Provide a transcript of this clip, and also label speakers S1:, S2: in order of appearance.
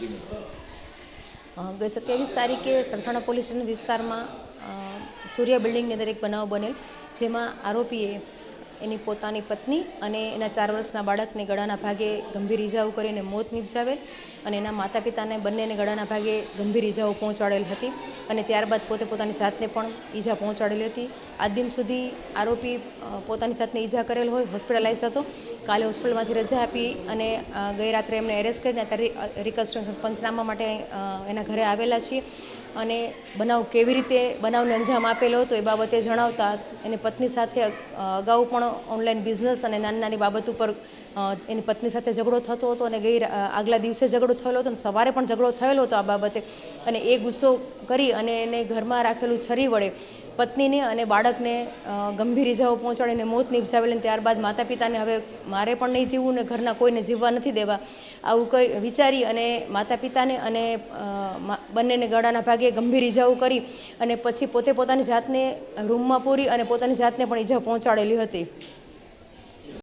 S1: ગઈ 27 તારીખે Sarthana police station વિસ્તારમાં સૂર્ય બિલ્ડિંગની અંદર એક બનાવ બનેલ, જેમાં આરોપીએ એની પોતાની પત્ની અને એના 4 વર્ષના બાળકને ગળાના ભાગે ગંભીર ઇજાઓ કરીને મોત નિપજાવેલ અને એના માતા પિતાને બંનેને ગળાના ભાગે ગંભીર ઇજાઓ પહોંચાડેલ હતી અને ત્યારબાદ પોતે પોતાની જાતને પણ ઈજા પહોંચાડેલી હતી. આજ દિન સુધી આરોપી પોતાની જાતને ઈજા કરેલ હોય, હોસ્પિટલાઇઝ હતો. કાલે હોસ્પિટલમાંથી રજા આપી અને ગઈ રાત્રે એમને એરેસ્ટ કરીને અત્યારે રિકન્સ્ટ્રક્શન પંચનામા માટે એના ઘરે આવેલા છીએ અને બનાવ કેવી રીતે બનાવને અંજામ આપેલો હતો એ બાબતે જણાવતા એની પત્ની સાથે અગાઉ પણ ઓનલાઈન બિઝનેસ અને નાની નાની બાબત ઉપર એની પત્ની સાથે ઝઘડો થતો હતો અને આગલા દિવસે ઝઘડો થયેલો હતો અને સવારે પણ ઝઘડો થયેલો હતો આ બાબતે. અને એ ગુસ્સો કરી અને એને ઘરમાં રાખેલું છરી વડે પત્નીને અને બાળકને ગંભીર ઇજાઓ પહોંચાડીને મોત નિપજાવેલી. ત્યારબાદ માતા પિતાને હવે મારે પણ નહીં જીવવું ને ઘરના કોઈને જીવવા નથી દેવા આવું કંઈ વિચારી અને માતા પિતાને અને બંનેને ગળાના ભાગે ગંભીર ઇજાઓ કરી અને પછી પોતે પોતાની જાતને રૂમમાં પૂરી અને પોતાની જાતને પણ ઈજા પહોંચાડેલી હતી.